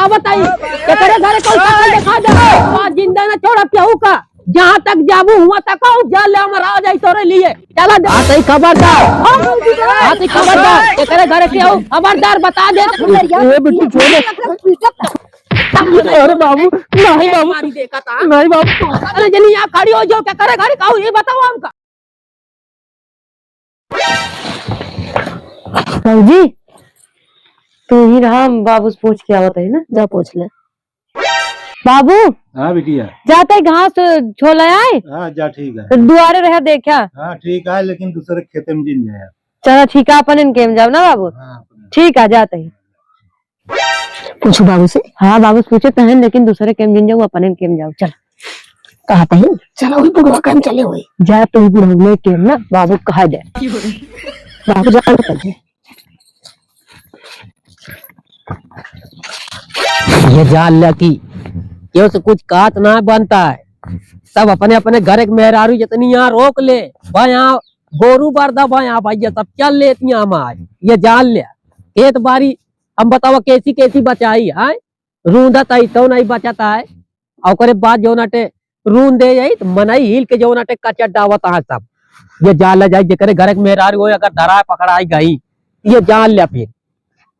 का बताई के तेरे घरे कौन सा दिखा दे जिंदा ना छोड़ा प्याऊ का जहाँ तक जाबू हुआ तक जान ले हमारा आ जाए तोरे लिए चला दे खबरदार खबरदार के तेरे घरे प्याऊ खबरदार बता दे ए बिट्टू छोड़ अरे बाबू नहीं बाबू मारी देखा था नहीं बाबू अरे जनी आप खड़ी हो जाओ क्या करे घरे कहूँ ये बताओ हमका जी तू ही रहा बाबू से पूछ के आवत है ना जा पूछ ले बाबू। हाँ बिटिया जाते घास छोला आए। हाँ जा ठीक है दुआरे रह देखा। हाँ ठीक है लेकिन दूसरे खेते में जिन जाए चलो ठीक है अपन इनके में जाओ ना बाबू। हाँ, ठीक है जाते हैं पूछो बाबू से। हाँ बाबू पूछे तो है लेकिन दूसरे केम जिन जाओ अपन इनके में जाओ चल कहते हैं चलो वही बुढ़वा काम चले हुए जा तो बुढ़वा केम ना बाबू कहा दे बाबू जा कर ये जान लिया कि क्यों से कुछ काट ना बनता है सब अपने अपने घर के मेहरारू जितनी यहाँ रोक ले भाई यहाँ गोरू बरदा भाई यहाँ भाई सब चल लेती हमारे ये जान लिया खेत बारी हम बताओ कैसी कैसी बचाई है रूंदत आई तो नहीं बचाता है और बाद जो नाटे रूंद दे जाई तो मनाई हिल के जो नाटे कचर डावत है सब ये जान लिया जाए जरे घर के मेहरारू हो अगर धरा पकड़ाई गई ये जान लिया फिर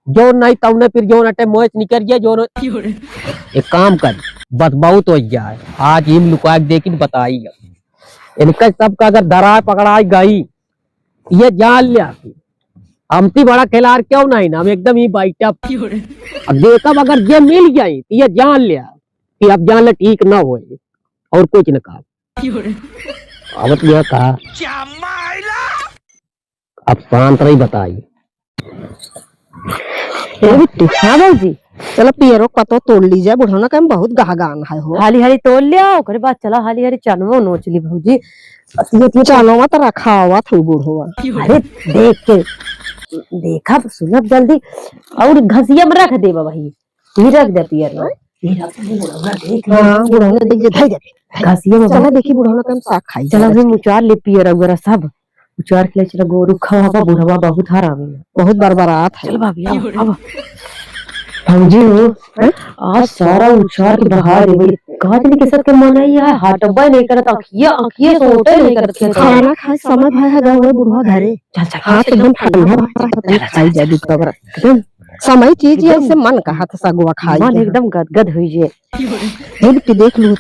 जो नहीं तब ने फिर जो नटे मोच निकल गया जो एक काम कर बस बहुत हो जाए आज हिम लुका देखी बताई इनका सबका अगर दरार पकड़ाई गई ये जान लिया हमती बड़ा खिलाड़ क्यों नहीं ना हम एकदम ही बाइट अब देखा अगर ये मिल गई तो ये जान लिया कि अब जान ले ठीक ना हो और कुछ न कहा अब यह कहा अब शांत रही बताई हाँ भाई जी चलो पियरो पतो तोड़ लीजिए बुढ़ाना काम बहुत गहगान है हो हाली हाली तोड़ लिया ओकरे बाद चला हाली हाली चानवो नोच ली भौजी चानवा तो रखा हुआ था बुढ़वा अरे देख के देखा सुनब जल्दी और घसिया में रख दे भाई ये रख दे पियर में हाँ बुढ़ाना देख जाए घसिया में चला देखी बुढ़ाना काम साग खाई चला भी मुचार ले पियर वगैरह सब उचार के लिए चला गोरू खावा बुढ़वा बहुत हरामी है बहुत बरबरात है चल भाभी अब भौजी हो आज सारा उचार के बाहर है कहा चली के सर के मन आई है हाटबा नहीं करता अखिए सोटे नहीं करते खाना खाए समय भाई है गए बुढ़वा घरे चल चल हाथ एकदम ठंडा खाई जाए दूध का एकदम समय चीज है इससे मन का हाथ सगुआ खाई मन एकदम गदगद हुई जे ये बिट्टी देख लू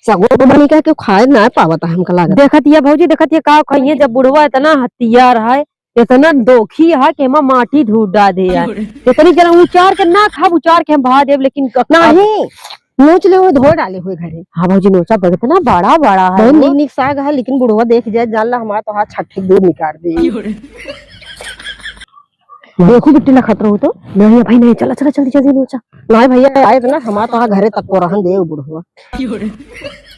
सगुआ बनी का के खाए ना पावता हमका लागत देखत ये भौजी देखत ये का खाइए जब बुढ़वा इतना हथियार है इतना दोखी है कि हम माटी धूट डा दे यार इतनी जरा उचार के ना खा उचार के हम भा देव लेकिन नहीं नोच ले हुए धो डाले हुए घरे हाँ भौजी नोचा बगत ना बड़ा बड़ा है बहुत निक निक साग है लेकिन बुढ़वा देख जाए जान ला हमारा तो हाथ छठे दूर निकाल दे देखो बिट्टी ना खतरा हो तो नहीं भाई नहीं चला चला जल्दी जल्दी नोचा नहीं भैया आए ना हमारा तो घरे तक को रहन दे बुढ़वा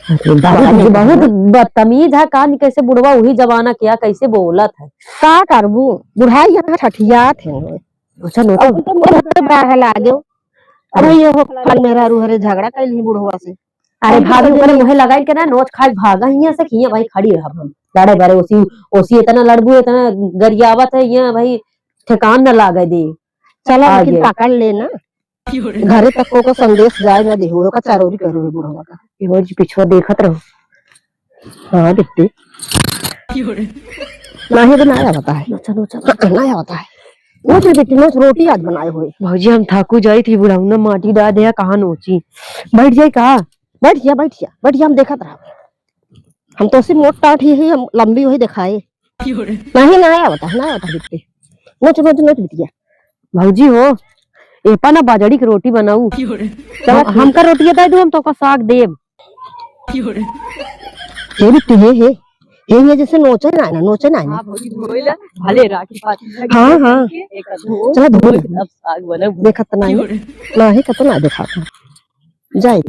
बहुत बदतमीज है का कैसे बुढ़वा वही जमाना किया कैसे बोलत है का करबू बुढ़ाई यहाँ ठठिया थे अच्छा नोचा लागे अरे ये हो फल मेरा रूहरे झगड़ा कैल ही बुढ़वा से अरे भाभी ऊपर मुहे लगाई के ना नोच खाई भागा हिया से किया भाई खड़ी रहा हम लड़े बारे ओसी ओसी इतना लड़बू इतना गरियावत है ये भाई ठिकान न लागे दे चला लेकिन पकड़ लेना घरे तक को संदेश जाए ना देहु का चारोरी करो बुढ़वा का ये जी पिछवा देखत रहो हां देखते नहीं बनाया होता है नोचा नोचा बनाया होता है वो तो बेटी नोच रोटी आज बनाए हुए भौजी हम थाकू जाई थी बुढ़ाऊ ना माटी डाल दिया कहाँ नोची बैठ जाए कहा बैठ जा हम देखत रहा हम तो सिर्फ मोट टाट ही हम लंबी वही दिखाए नहीं होता है ना होता बेटी नोच बिटिया भौजी हो एपा ना बाजड़ी की रोटी बनाऊ चल हमका रोटी दे दू हम तो का साग देब हे बिट्टी हे जैसे नोचे ना हां भौजी धोइला भले राखी बात हां चला धो अब साग बने देखत नहीं कतना दिखाता जाए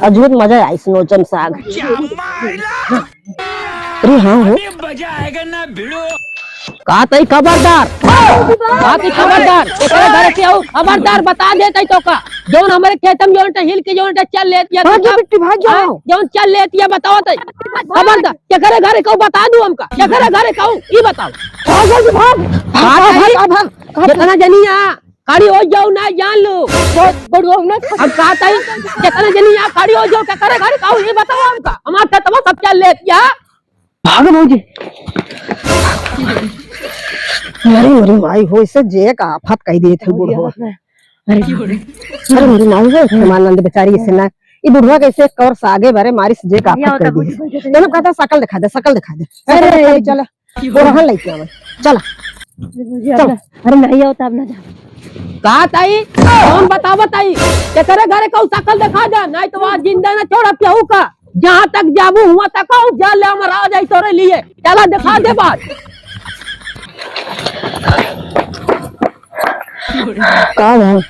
अजून मजा आई नोचन साग अरे हाँ हो मजा आएगा ना भिड़ो का तई खबरदार एकरे घरे के आओ खबरदार बता देतई तो का जोन हमरे खेतम जोन हिल के जोन चल लेती है भाग जाओ जोन चल लेती है बताओ तई खबरदार एकरे घरे को बता दूं हमका एकरे घरे कहूं ई बताओ भाग जितना जनिया खड़ी हो जाओ ना जान लो बड़ुआ ना अब कहा ताई कितने जनी यहाँ खड़ी हो जो क्या करे गाड़ी काऊ ये बताओ हमका हमारा तब सब क्या ले किया भाग भौजी। अरे मेरी माई हो इसे जे का आफत कह दिए थे बुढ़वा। अरे मेरी माई हो समानंद बेचारी इसे ना ये बुढ़वा कैसे कवर से आगे बारे मारी से जे का आफत कर दी। मैंने कहा था शकल दिखा दे शकल दिखा दे। अरे चल बोरहन लेके आवे चल चल। अरे नहीं होता अब ना जा। कहा ताई कौन बताओ ताई क्या करे घरे का शकल दिखा दे नहीं तो वहाँ जिंदा ना छोड़ा प्याऊ का जहाँ तक जाबू हुआ तक आओ जा ले हमारा आ जाए तोरे लिए चला दिखा दे बात का भाई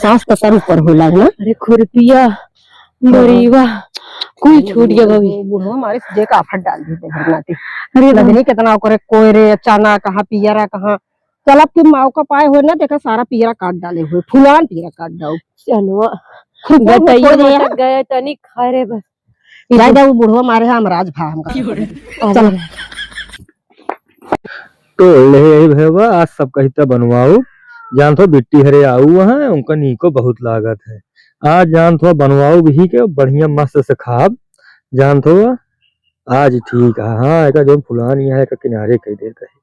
सांस तो तर ऊपर हो लागना। अरे खुरपिया गरीबा कोई छूट गया भाभी। बुढ़वा मारे से जे का आफत डाल देते घर नाती। अरे लगनी कितना करे कोयरे चना कहाँ पियरा कहाँ चल अब की माओ का पाए हुए ना देखा सारा पियरा काट डाले हुए फुलान पियरा काट डाओ। चलो बताइए गए तनी खाए रे बस जाए जाओ बुढ़वा मारे हम राज भा हमका चल। तो यही भैया आज सब कहता बनवाओ जान थो बिट्टी हरे आऊ वहाँ उनका नीको बहुत लागत है आज जान थो बनवाओ भी के बढ़िया मस्त से खाब जान थो आज ठीक है। हाँ एक जो फुलान यहाँ का किनारे कह देता है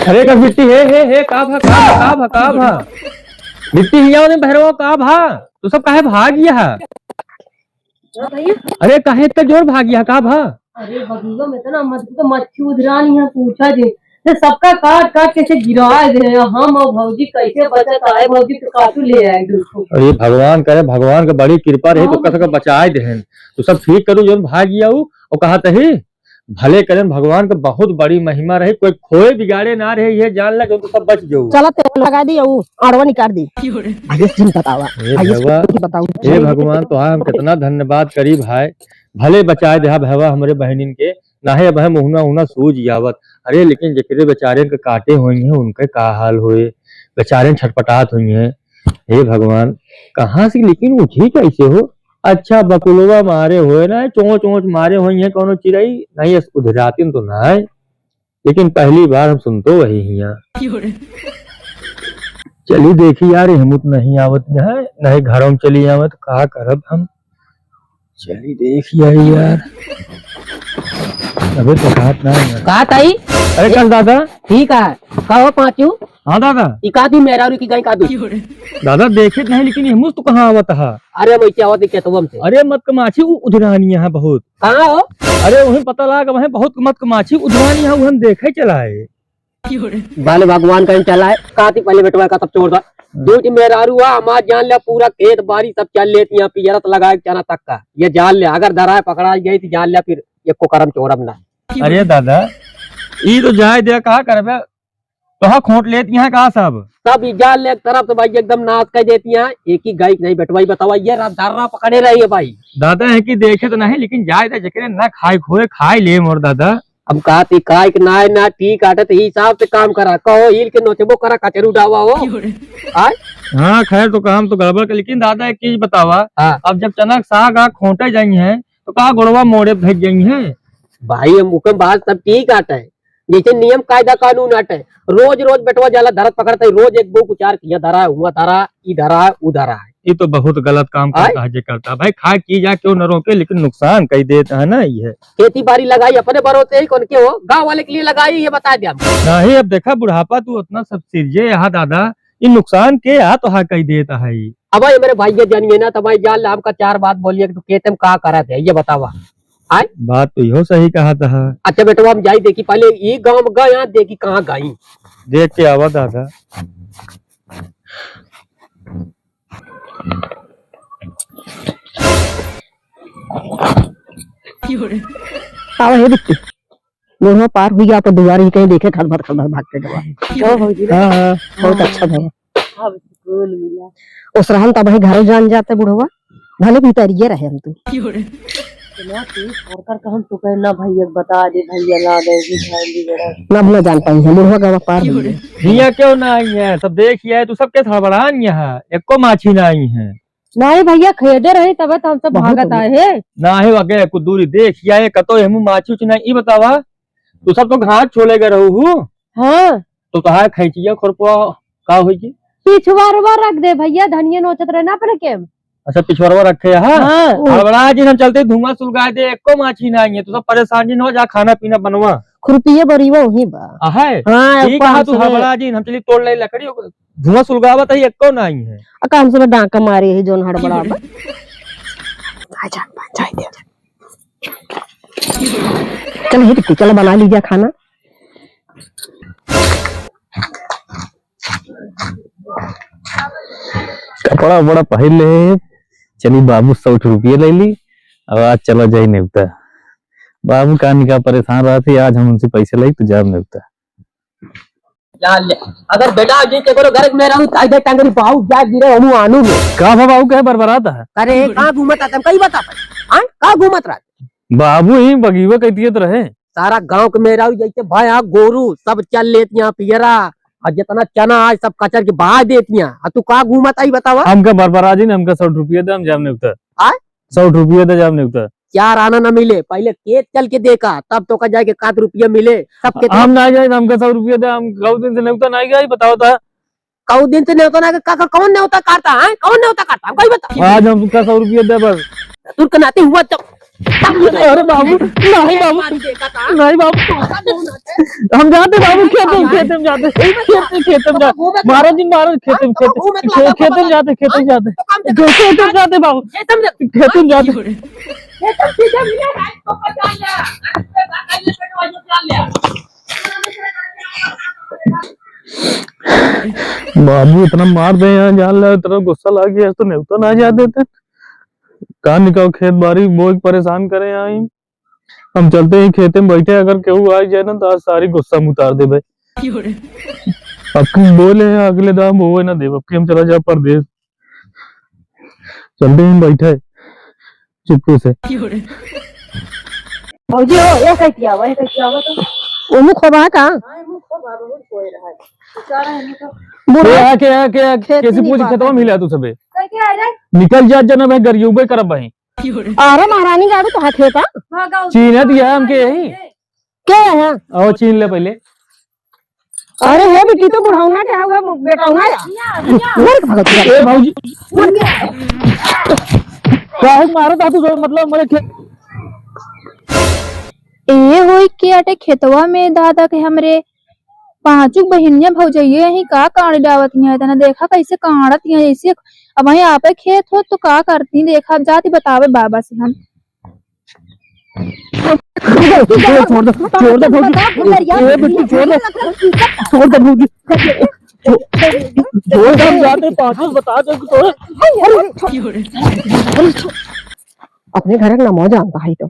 अरे का बिट्टी हे का भा बिट्टी हिया ने भैरवा का भा तू सब काहे भाग गया अरे काहे इतना जोर भाग गया का भा। अरे बगीचा में तो ना मच्छी उधरानी है पूछा जे तो सबका काट काट कैसे गिरा दे हम और भौजी कैसे बचत आए भौजी तो काटू ले आए दूसरो। अरे भगवान करे भगवान का बड़ी कृपा रही तो कस बचाए दे तो सब ठीक करू जो भाग गया और कहा तही भले करें भगवान का बहुत बड़ी महिमा रही कोई खोए बिगाड़े ना रहे ये जान लगे तो सब बच जाओ। चला तेल लगा दी आड़वा निकाल दी आगे जिन बतावा बताओ हे भगवान तो हम कितना धन्यवाद करी भाई भले बचाए दे भैया हमारे बहनिन के ना है वह मुहना उहना सूझ जावत। अरे लेकिन जकरे बेचारे के काटे हुए हैं उनके का हाल हुए बेचारे छटपटात हुई हैं। हे भगवान कहाँ से लेकिन उठी कैसे हो अच्छा बकुलवा मारे हुए ना चोंच चोंच मारे हुई है कौनो चिड़ई नहीं उधराती तो ना है लेकिन पहली बार हम सुनतो वही यहाँ चली देखी यार हिम्मत नहीं आवत है नहीं घरों में चली आवत कहा करब हम चली देखी आई यार अबे तो बात ना कहा ताई अरे कल दादा ठीक है कहो पांचू हाँ दादा इकादी मेहरारू की गाय का दू दादा देखे नहीं लेकिन हिम्मत तो कहाँ आवत है। अरे मैं क्या होती कहता हमसे अरे मत कमाछी उधरानी है बहुत कहाँ हो अरे वही पता लगा वह बहुत मत कमाछी उधरानी है वो हम देखे चलाए बाले भगवान कहीं चला है काती पहले बेटवा का तब छोड़ दा दूध मेहरारू हुआ हमार जान ले पूरा खेत बाड़ी सब चल लेती यहाँ पियरत लगाए चना तक का ये जान ले अगर धराए पकड़ा गई थी जान ले फिर ये को करम चोरम ना। अरे दादा ये तो जाए दे कहा करबे तो खोट लेती हैं कहा सब जान ले एक तरफ तो भाई एकदम नाश कर देती हैं एक ही गाय नहीं बेटवाई बतावा ये धर्रा पकड़े रही है भाई दादा है कि देखे तो नहीं लेकिन जाए दे जकरे ना खाए खोए खाए ले मोर दादा अब कहती काय के ना ठीक आटे तो हिसाब से काम करा कहो हिल के नोचबो करा कचरू डावा हो आय हाँ खैर तो काम तो गड़बड़ कर लेकिन दादा एक चीज बतावा अब जब चना साग खोटे जाई है तो कहा गोड़वा मोड़े भेज गई है भाई मुकम बात सब ठीक आटा है जैसे नियम कायदा कानून आटे रोज रोज बेटवा जाला धरत पकड़ता है रोज एक बुक उचार किया धरा हुआ धरा इधरा उधरा है ये तो बहुत गलत काम करता भाई खा की जा क्यों न रोके लेकिन नुकसान कई देता है ना ये खेती बाड़ी लगाई अपने भरोसे ही कौन के हो गाँव वाले के लिए लगाई ये बता दिया नहीं अब देखा बुढ़ापा तू उतना सब सिरजे यहाँ दादा ये नुकसान के यहाँ तो हाँ कही देता है अब ये मेरे भाई जानिए ना तुम्हारी जान ला हमका 4 बात बोलिए तो कहते हम कहा करा थे ये बतावा आय बात तो यो सही कहा था। अच्छा बेटवा हम जाई देखी पहले ये गाँव में गए यहाँ देखी कहाँ गई देख के आवा दादा आवा है बिट्टी दोनों पार हुई आप दुआर ही कहीं देखे खड़बड़ भाग के दवा। हाँ बहुत अच्छा था उस रहन तब वही घर जान जाते बुढ़वा भले भी तैयार रहे हम तो हम तो कहना भैया बता दे भैया ला दे ना जान पाई है बुढ़वा गाँव पार हिया क्यों ना आई है सब देखिए है तू सबके थड़बड़ान यहाँ एको माछी ना आई है नहीं भैया खेदे रहे तब हम सब भागत आए है ना है वगे कुछ दूरी देखिए है कतो हम माछी उच नहीं बतावा तू सब तो घाट छोड़े गए रहू हाँ तो कहा खैचिया खुरपा का होई की? पिछवारवा रख दे भैया, धनिया नोचत रहे ना अपने के। अच्छा पिछवाड़वा रखे है। हड़बड़ा जी हम चलते धुआं सुलगाए दे, एको माछी ना आई है, तू सब परेशान जी न हो जा, खाना पीना बनवा खुरपिए बरीवा वही बा। है। हाँ ठीक है तू हड़बड़ा जी, हम चली तोड़ ले लकड़ी, धुआं सुलगावत है, एको ना आई है। अका हमसे डांका मारी है जोन हड़बड़ा बा। आजा जाए दे। चल हे टिक्की, चल बना लीजिए खाना। कपड़ा बड़ा पहन ले, चली बाबू 100 रुपये ले ली। अब आज चला जाए नेवता। बाबू का निका परेशान रहा थे, आज हम उनसे पैसे लाई तो जाब नेवता। अगर बेटा जी के घर में रहूं ताई दे टांगरी पाऊ जा गिरे हमू आनू में का बाबू कहे बरबराता है? अरे कहां घूमत आते कई बता हां कहां घूमत रहा? बाबू ही बगीवा कहती तो रहे। सारा गांव के मेरा जैसे भाई गोरू सब चल लेती यहाँ पियरा, और जितना चना आज सब कचर के बहा देती हैं। तू कहाँ घूमत आई बतावा? हमका बरबरा जी ने हमका 100 रुपये दे, हम जाम नेवता। 100 रुपये दे जाम नेवता। चार आना न मिले, पहले खेत चल के देखा तब तो का जाके 7 रुपया मिले सबके। हम ना जाए, हमका 100 रुपये दे, हम कौ दिन से नेवता नहीं गई, बताओ था कौ दिन से नेवता ना काका कौन नेवता काटता है? कौन नेवता काटता हम कोई बता। आज हम तुमका 100 रुपये दे बस। तुर्क नाते हुआ तो अरे बाबू नहीं बाबू नहीं बाबू, हम जाते बाबू, खेत में जाते, खेत में जाते महाराज जी, महाराज खेत में जाते, खेत में जाते बाबू, खेत में जाते। बाबू इतना मार दे यहाँ, जान ला इतना गुस्सा लग गया तो नेवता ना जा देते। कहाँ निकाल खेत बारी बोझ परेशान करे यहाँ ही। हम चलते ही खेते में बैठे, अगर केहू आ जाए ना तो आज सारी गुस्सा में उतार दे भाई। अब बोले अगले दाम वो ना दे, अब हम चला जा परदेश। चलते ही बैठे चुप्पू से। भौजी हो ये कैसे आवा, ये कैसे आवा तो वो मुख खोबा का कैसे पूछ खेतवा मिला तू सबे कैसे आ रहा निकल जा जना भाई, गरियुबे करब भाई। अरे महारानी गाड़ी तो हाथ था भागा चीन दिया हमके यही। क्या है? आओ चीन ले पहले। अरे हे बेटी तो बुढ़ाऊना क्या हुआ बेटा हुआ यार भगत ए भौजी काहे मारत आ तू, मतलब मेरे खेत ए होई के अटे खेतवा में दादा के हमरे पांचों बहिनिया भौजइये यही का कांड डावत है तना देखा कैसे कांडत है जैसे। अब वहीं आपे खेत हो तो का करती देखा जाती बतावे बाबा से हम। छोड़ दे भौजी, ए बेटी छोड़ दे, छोड़ दे भौजी, छोड़ दे, हम जाते पांचों बता दे तो। अपने घर का मौजा आता है तो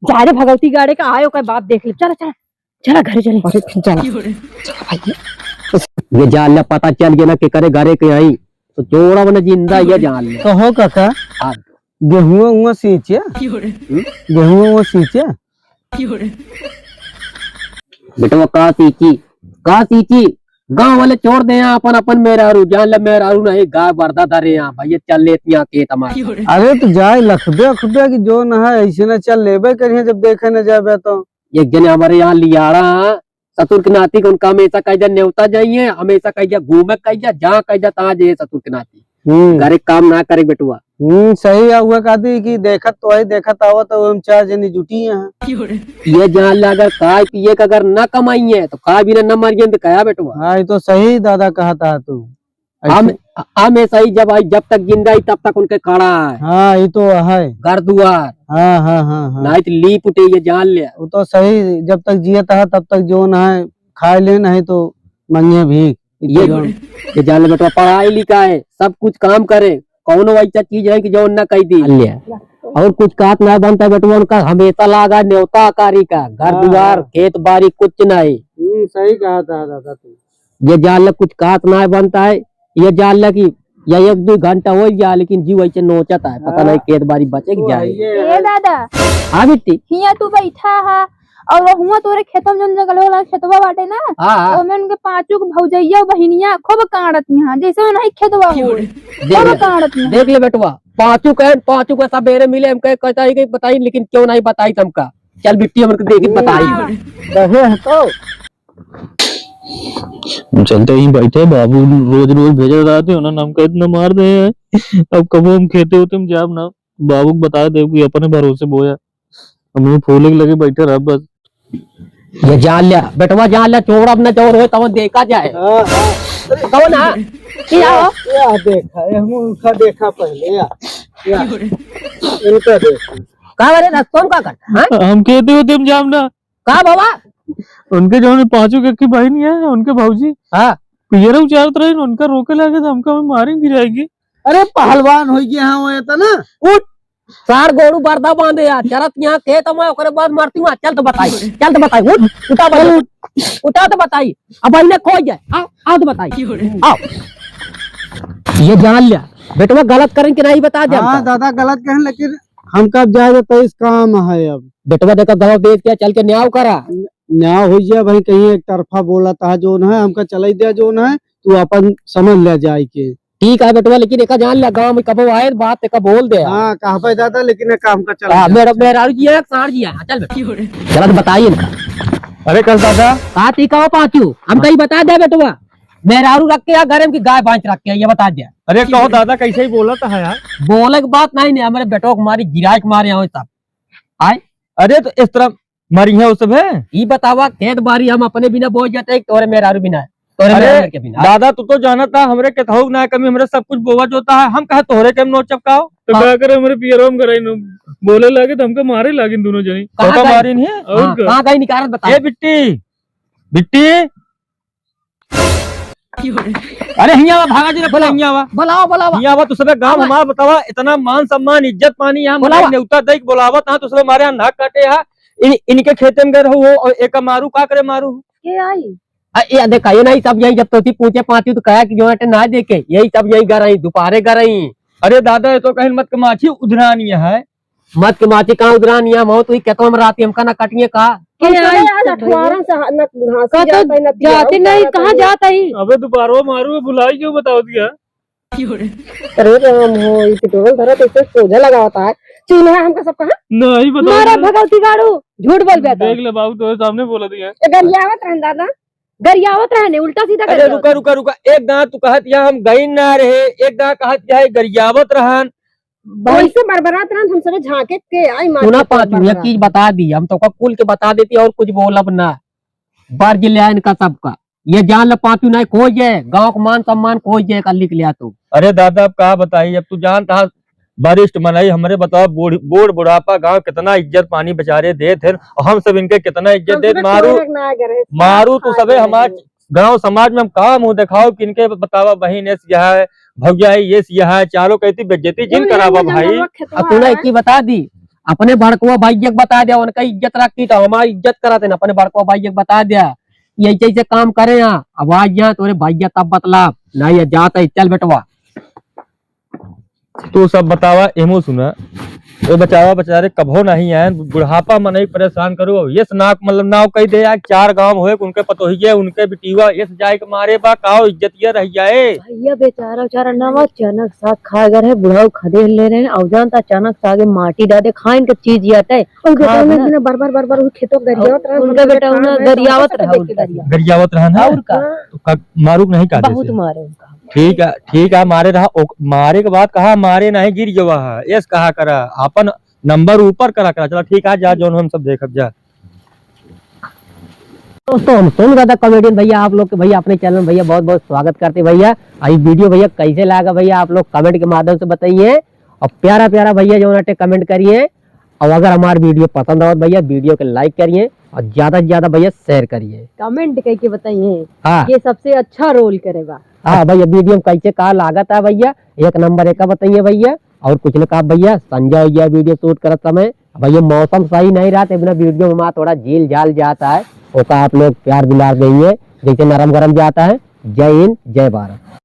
जा रे भगवती गाड़े का आयो का बात देख ले। चल चल चला घर चले। अरे चला ये जान ले पता चल गया ना कि करे घरे के आई तो जोड़ा बना जिंदा ये जान ले। तो हो काका गेहूं हुआ सींचे, गेहूं हुआ सींचे बेटा का सींची गांव वाले छोड़ दे यहाँ अपन अपन मेहरारू जान ले, मेहरारू नहीं गाय बरदा धरे यहाँ भैया चल लेती यहाँ खेत हमारे। अरे तो जाए लखबे अखबे की जो न है ऐसे न चल लेबे करिए जब देखे न जाबे तो। एक जने हमारे यहाँ लियाड़ा ससुर के नाती को उनका हमेशा कह न्योता जाइए, हमेशा कह घूमे कह जहाँ कह तहाँ जाइए ससुर के नाती। घर काम ना करे बेटुआ। सही हुआ कहती कि देखत तो आई देखत आवा तो हम 4 जनी जुटी यहाँ। ये जान ले अगर खाए पिए का अगर न कमाइए तो खा भी न मरिए तो कहा बेटुआ। हाँ तो सही दादा कहा था तू। हमेशा ही जब तक जिंदा ही तब तक उनके खड़ा है। हाँ ये तो है घर दुआर। हाँ हाँ हाँ नहीं तो लीप उठे ये जान ले। वो तो सही, जब तक जियता है तब तक जो न है खा ले, नहीं तो मंगे भी। ये जान ले बेटा पढ़ाई लिखा है सब कुछ काम करे, कौन ऐसा चीज है कि जो न कह दी और कुछ काट ना बनता बेटुआ उनका हमेशा लागा न्योता कारी का घर दुआर खेत बाड़ी कुछ नहीं। सही कहा था दादा तू। ये जान ले कुछ काट ना बनता है, ये जान ले कि या 1-2 घंटा हो गया लेकिन जीव ऐसे नोचता है, पता नहीं खेत बाड़ी बचे कि जाए। ए दादा हाँ बेटी हिया तू बैठा है और हुआ तोरे खेतवा में जन जंगल वाला खेतवा बाटे ना, हाँ ओमे उनके पांचों भौजइया बहिनिया खूब कांडत यहाँ जैसे नहीं खेतवा हो खूब कांडत यहाँ। देख ले बेटवा पांचों का सवेरे मिले हम कहता है कि बताई लेकिन क्यों नहीं बताई तुमका। चल बिट्टी हमको देखी बताई। रहे तो हम चलते ही बैठे, बाबू रोज रोज भेजा रहते हो ना, हमका इतना मार दे हैं। अब कब हम खेते होते हम जाब ना, बाबू को बता दे कि अपने भरोसे बोया, हमें फूले के लगे बैठे रह बस। ये जान लिया बेटवा, जान लिया चोर अब न चोर हो तो देखा जाए। कौन है क्या हो? या देखा है, हम उनका देखा पहले या इनका देखा। का बारे रस्तों का कर हां हम खेते होते हम जाब ना, का बाबा? उनके जो है पांचों की भाई नहीं है, उनके भाऊजी हां पियरा उचारत रहे, उनका रोके लगे तो हमका हमें मारेंगे गिराएगी। अरे पहलवान हो गया हाँ वो था ना। उठ सार गोरू बरदा बांधे यार, चरत यहाँ खेत में ओकरे बाद मारती हूँ। चल तो बताई, चल तो बताई, उठ उठा बता, उठा तो बताई। अब इन्हें खो जाए, आओ आओ तो बताई, आओ। ये जान लिया बेटवा गलत करें कि नहीं बता दे। हाँ दादा गलत कहें, लेकिन हमका अब जाए तो इस काम है। अब बेटवा देखा गाँव देख के चल के न्याय करा, न्याय हो जाए भाई, कहीं एक तरफा बोला था जो है, हमका चला दिया जो है, तू अपन समझ ले जाए के। ठीक है बेटवा, लेकिन एक जान लिया गाँव में कब आए बात एक बोल दे। हाँ कहा पे दादा, लेकिन एक काम का चला मेरा मेरा जी है, सार जी है। चल चल बताइए इनका। अरे कल दादा कहा टीका हो पाचू, हम कहीं बता दे बेटवा। मेहरारू रख के या गरम की गाय बांच रख के, ये बता दिया। अरे कहो दादा कैसे ही बोला था यार। बोले की बात नहीं, हमारे बेटो को मारी गिराए के मारे हो सब आए। अरे तो इस तरह मरी है वो सब है। ये बतावा खेत बारी हम अपने बिना बोझ जाते हैं, तोरे मेहरारू बिना है, तोरे अरे मेहरारू के बिना। दादा तू तो जाना था हमरे के थोक ना कमी, हमरे सब कुछ बोवा जोता है, हम कहे तोहरे के नोट चपकाओ। तो क्या करे, हमारे पियरा हम कराई बोले लगे तो हमका मारे लगे दोनों जनी। तो मारी नहीं है। और क्या? कहाँ गई निकारत बता। ए बिट्टी बिट्टी, अरे हिया भागा जी, बोला हिया वा, बुलाओ बुलाओ। हिया वा। तू सबे गांव हमारा बतावा, इतना मान सम्मान इज्जत पानी यहाँ बुलावा। नेवता देख बोलावत हाँ, तू सबे मारे यहाँ नाक काटे है। इनके खेते में गए रहो और एक मारू का करे मारू। के आई ये देखा ये नहीं सब यही, जब तो थी पूछे पाती तो कहा कि जो है ना देखे, यही सब यही कर रही, दोपहरे कर रही। अरे दादा ये तो कहीं मत कमाची उधरानी है। मत के माची कहाँ उधरा नहीं हम हो, तो खेतों में राती हमका ना कटिए कहा। के आई जाते नहीं, कहाँ जाता ही। अबे दोबारा मारू बुलाई क्यों, बताओ दिया। अरे राम हो, ये पिटोल धरा तो सोझा लगा होता है, चूना है हमका सब कहा। नहीं बताओ मारा भगवती गाड़ू, झूठ बोल बेटा। देख ले बाबू, तो सामने बोला दिया। गरियावत रहन दादा, गरियावत रहने उल्टा सीधा अरे रुका रुका रुका, एक दांत तू कहत यहाँ हम गई ना रहे, एक दांत कहत यहाँ गरियावत रहन। वैसे बरबरात रहन, हम सगे झांके के आई मार। सुना पाचू ये चीज बता दी, हम तो कुल के बता देती और कुछ बोलब ना। बर्ज लिया इनका सबका, ये जान ल पाचू नहीं खोजे, गाँव का मान सम्मान खोजे कर लिख लिया तू। अरे दादा अब कहा बताइए, अब तू जानता है वरिष्ठ मनाई हमारे, बताओ बूढ़ बुढ़ापा गांव कितना इज्जत पानी बेचारे दे थे, और हम सब इनके कितना इज्जत दे। मारू तू सबे हमारे गांव समाज में हम कहा मुंह दिखाओ कि इनके बतावा बहन यह है, भौजा ये है, चारों कहती बेज्जती जिन करावा भाई। अब तूने एक ही बता दी, अपने भड़कुआ भाई एक बता दिया, उनका इज्जत रखती तो हमारी इज्जत कराते ना। अपने भड़कुआ भाई एक बता दिया ये ऐसे काम करे यहाँ, आवाज यहाँ तोरे भैया तब बतला नहीं ये जाता है। चल बेटवा तू सब बतावा एमो सुना, ये बचावा बेचारे कभो नहीं आए, बुढ़ापा में नहीं परेशान करो। ये नाक मतलब नाव कही दे यार, 4 गांव हुए उनके पतोहिए उनके बिटिवा ये जाए के मारे बा काओ इज्जत ये रह जाए। भैया बेचारा बेचारा नवा अचानक साग खा गए है, बुढ़ाऊ खदेड़ ले रहे हैं, और जानता अचानक सागे माटी डाले खाइन के चीज आता है। बरबर खेतों गरियावत रहन, उनका बेटा उन्हें गरियावत रहा, गरियावत रहना और का तो मारू नहीं का बहुत मारे उनका। ठीक है मारे रहा, मारे के बाद कहा मारे नहीं गिर जवा है, यस कहा करा अपन नंबर ऊपर करा करा। चलो ठीक है जा, जो हम सब देखब जा। दोस्तों हम सुन रहा था कॉमेडियन भैया आप लोग के, भैया अपने चैनल में भैया बहुत बहुत स्वागत करते भैया। आई वीडियो भैया कैसे लगा भैया आप लोग कमेंट के माध्यम से बताइए, और प्यारा प्यारा भैया जो नाटे कमेंट करिए, और अगर हमारी वीडियो पसंद आओ भैया वीडियो को लाइक करिए, और ज्यादा से ज्यादा भैया शेयर करिए। कमेंट करके बताइए हाँ ये सबसे अच्छा रोल करेगा। हाँ भैया वीडियो में कैसे कहा लागत है भैया, एक नंबर एक बताइए भैया। और कुछ ने कहा भैया संजय भैया वीडियो शूट करत समय भैया मौसम सही नहीं रहा, तो बिना वीडियो में थोड़ा झील झाल जाता है, उसका आप लोग प्यार दिलार देंगे, जैसे नरम गरम जाता है। जय हिंद जय भारत।